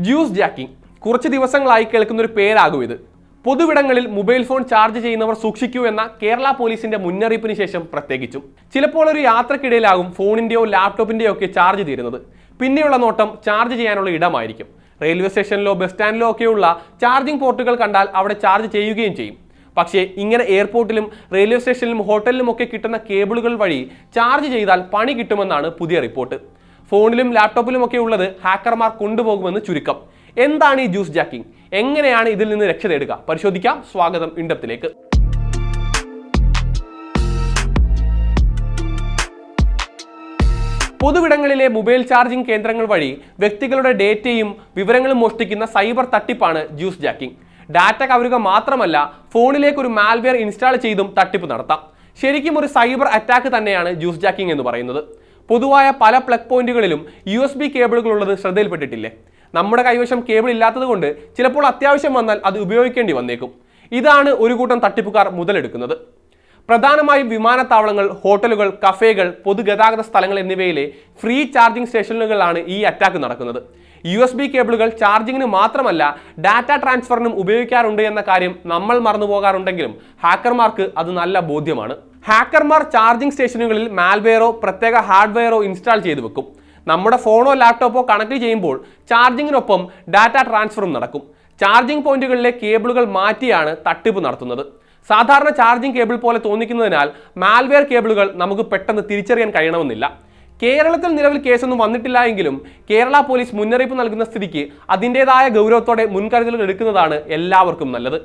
Juice jacking കുറച്ച് ദിവസങ്ങളായി കേൾക്കുന്ന ഒരു പേരാകും ഇത്. പൊതുവിടങ്ങളിൽ മൊബൈൽ ഫോൺ ചാർജ് ചെയ്യുന്നവർ സൂക്ഷിക്കൂ എന്ന കേരള പോലീസിന്റെ മുന്നറിയിപ്പിന് ശേഷം പ്രത്യേകിച്ചും ചിലപ്പോൾ ഒരു യാത്രക്കിടയിലാകും ഫോണിന്റെയോ ലാപ്ടോപ്പിന്റെയോ ഒക്കെ ചാർജ് തീരുന്നത്. പിന്നെയുള്ള നോട്ടം ചാർജ് ചെയ്യാനുള്ള ഇടമായിരിക്കും. റെയിൽവേ സ്റ്റേഷനിലോ ബസ് സ്റ്റാൻഡിലോ ഒക്കെയുള്ള ചാർജിംഗ് പോർട്ടുകൾ കണ്ടാൽ അവിടെ ചാർജ് ചെയ്യുകയും ചെയ്യും. പക്ഷേ ഇങ്ങനെ എയർപോർട്ടിലും റെയിൽവേ സ്റ്റേഷനിലും ഹോട്ടലിലും ഒക്കെ കിട്ടുന്ന കേബിളുകൾ വഴി ചാർജ് ചെയ്താൽ പണി കിട്ടുമെന്നാണ് പുതിയ റിപ്പോർട്ട്. ഫോണിലും ലാപ്ടോപ്പിലും ഒക്കെ ഉള്ളത് ഹാക്കർമാർ കൊണ്ടുപോകുമെന്ന് ചുരുക്കം. എന്താണ് ഈ ജ്യൂസ് ജാക്കിംഗ്? എങ്ങനെയാണ് ഇതിൽ നിന്ന് രക്ഷ നേടുക? പരിശോധിക്കാം. സ്വാഗതം ഇൻഡെപ്തിലേക്ക്. പൊതുവിടങ്ങളിലെ മൊബൈൽ ചാർജിംഗ് കേന്ദ്രങ്ങൾ വഴി വ്യക്തികളുടെ ഡേറ്റയും വിവരങ്ങളും മോഷ്ടിക്കുന്ന സൈബർ തട്ടിപ്പാണ് ജ്യൂസ് ജാക്കിംഗ്. ഡാറ്റ കവരുക മാത്രമല്ല, ഫോണിലേക്ക് ഒരു മാൽവെയർ ഇൻസ്റ്റാൾ ചെയ്തും തട്ടിപ്പ് നടത്താം. ശരിക്കും ഒരു സൈബർ അറ്റാക്ക് തന്നെയാണ് ജ്യൂസ് ജാക്കിംഗ് എന്ന് പറയുന്നത്. പൊതുവായ പല പ്ലഗ് പോയിന്റുകളിലും USB കേബിളുകൾ ഉള്ളത് ശ്രദ്ധയിൽപ്പെട്ടിട്ടില്ലേ? നമ്മുടെ കൈവശം കേബിൾ ഇല്ലാത്തത് കൊണ്ട് ചിലപ്പോൾ അത്യാവശ്യം വന്നാൽ അത് ഉപയോഗിക്കേണ്ടി വന്നേക്കും. ഇതാണ് ഒരു കൂട്ടം തട്ടിപ്പുകാർ മുതലെടുക്കുന്നത്. പ്രധാനമായും വിമാനത്താവളങ്ങൾ, ഹോട്ടലുകൾ, കഫേകൾ, പൊതുഗതാഗത സ്ഥലങ്ങൾ എന്നിവയിലെ ഫ്രീ ചാർജിംഗ് സ്റ്റേഷനുകളിലാണ് ഈ അറ്റാക്ക് നടക്കുന്നത്. USB കേബിളുകൾ ചാർജിങ്ങിന് മാത്രമല്ല ഡാറ്റ ട്രാൻസ്ഫറിനും ഉപയോഗിക്കാറുണ്ട് എന്ന കാര്യം നമ്മൾ മറന്നു പോകാറുണ്ടെങ്കിലും ഹാക്കർമാർക്ക് അത് നല്ല ബോധ്യമാണ്. ഹാക്കർമാർ ചാർജിംഗ് സ്റ്റേഷനുകളിൽ മാൽവെയറോ പ്രത്യേക ഹാർഡ്വെയറോ ഇൻസ്റ്റാൾ ചെയ്തു വെക്കും. നമ്മുടെ ഫോണോ ലാപ്ടോപ്പോ കണക്ട് ചെയ്യുമ്പോൾ ചാർജിങ്ങിനൊപ്പം ഡാറ്റ ട്രാൻസ്ഫറും നടക്കും. ചാർജിംഗ് പോയിന്റുകളിലെ കേബിളുകൾ മാറ്റിയാണ് തട്ടിപ്പ് നടത്തുന്നത്. സാധാരണ ചാർജിംഗ് കേബിൾ പോലെ തോന്നിക്കുന്നതിനാൽ മാൽവെയർ കേബിളുകൾ നമുക്ക് പെട്ടെന്ന് തിരിച്ചറിയാൻ കഴിയണമെന്നില്ല. കേരളത്തിൽ നിലവിൽ കേസൊന്നും വന്നിട്ടില്ല എങ്കിലും കേരള പോലീസ് മുന്നറിയിപ്പ് നൽകുന്ന സ്ഥിതിക്ക് അതിൻ്റെതായ ഗൗരവത്തോടെ മുൻകരുതലുകൾ എടുക്കുന്നതാണ് എല്ലാവർക്കും നല്ലത്.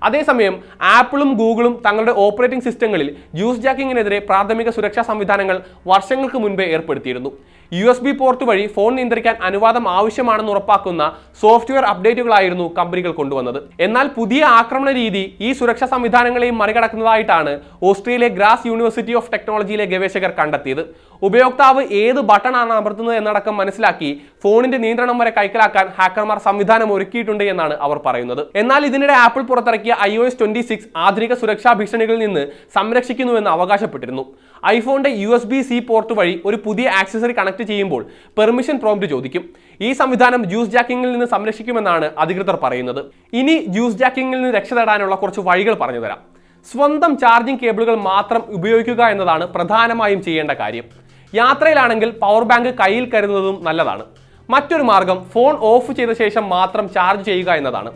അതേസമയം ആപ്പിളും ഗൂഗിളും തങ്ങളുടെ ഓപ്പറേറ്റിംഗ് സിസ്റ്റങ്ങളിൽ ജ്യൂസ് ജാക്കിങ്ങിനെതിരെ പ്രാഥമിക സുരക്ഷാ സംവിധാനങ്ങൾ വർഷങ്ങൾക്ക് മുൻപേ ഏർപ്പെടുത്തിയിരുന്നു. USB പോർട്ട് വഴി ഫോൺ നിയന്ത്രിക്കാൻ അനുവാദം ആവശ്യമാണെന്ന് ഉറപ്പാക്കുന്ന സോഫ്റ്റ്വെയർ അപ്ഡേറ്റുകളായിരുന്നു കമ്പനികൾ കൊണ്ടുവന്നത്. എന്നാൽ പുതിയ ആക്രമണ രീതി ഈ സുരക്ഷാ സംവിധാനങ്ങളെയും മറികടക്കുന്നതായിട്ടാണ് ഓസ്ട്രേലിയ ഗ്രാസ് യൂണിവേഴ്സിറ്റി ഓഫ് ടെക്നോളജിയിലെ ഗവേഷകർ കണ്ടെത്തിയത്. ഉപയോക്താവ് ഏത് ബട്ടണാണ് അമർത്തുന്നത് എന്നടക്കം മനസ്സിലാക്കി ഫോണിന്റെ നിയന്ത്രണം വരെ കൈക്കലാക്കാൻ ഹാക്കർമാർ സംവിധാനം ഒരുക്കിയിട്ടുണ്ട് എന്നാണ് അവർ പറയുന്നത്. എന്നാൽ ഇതിനിടെ ആപ്പിൾ പുറത്തിറക്കിയ iOS 26 ആധുനിക സുരക്ഷാ ഭീഷണികളിൽ നിന്ന് സംരക്ഷിക്കുന്നുവെന്ന് അവകാശപ്പെട്ടിരുന്നു. ഐഫോണിന്റെ USB-C പോർട്ട് വഴി ഒരു പുതിയ ആക്സസറി കണക്ട് ചെയ്യുമ്പോൾ പെർമിഷൻ പ്രോംപ്റ്റ് ചോദിക്കും. ഈ സംവിധാനം ജ്യൂസ് ജാക്കിങ്ങിൽ നിന്ന് സംരക്ഷിക്കുമെന്നാണ് അധികൃതർ പറയുന്നത്. ഇനി ജ്യൂസ് ജാക്കിങ്ങിൽ നിന്ന് രക്ഷ നേടാനുള്ള കുറച്ച് വഴികൾ പറഞ്ഞു തരാം. സ്വന്തം ചാർജിംഗ് കേബിളുകൾ മാത്രം ഉപയോഗിക്കുക എന്നതാണ് പ്രധാനമായും ചെയ്യേണ്ട കാര്യം. യാത്രയിലാണെങ്കിൽ പവർ ബാങ്ക് കയ്യിൽ കരുതുന്നതും നല്ലതാണ്. മറ്റൊരു മാർഗം ഫോൺ ഓഫ് ചെയ്ത ശേഷം മാത്രം ചാർജ് ചെയ്യുക എന്നതാണ്.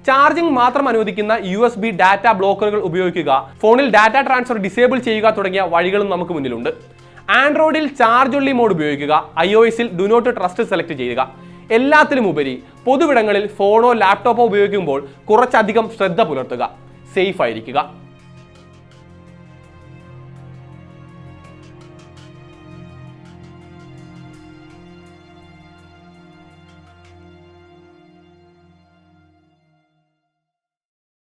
ചാർജിംഗ് മാത്രം അനുവദിക്കുന്ന USB ഡാറ്റ ബ്ലോക്കറുകൾ ഉപയോഗിക്കുക, ഫോണിൽ ഡാറ്റ ട്രാൻസ്ഫർ ഡിസേബിൾ ചെയ്യുക തുടങ്ങിയ വഴികളും നമുക്ക് മുന്നിലുണ്ട്. ആൻഡ്രോയിഡിൽ ചാർജ് ഒൺലി മോഡ് ഉപയോഗിക്കുക, iOSൽ ഡു നോട്ട് ട്രസ്റ്റ് സെലക്ട് ചെയ്യുക. എല്ലാത്തിലും ഉപരി പൊതുവിടങ്ങളിൽ ഫോണോ ലാപ്ടോപ്പോ ഉപയോഗിക്കുമ്പോൾ കുറച്ചധികം ശ്രദ്ധ പുലർത്തുക. സേഫ് ആയിരിക്കുക.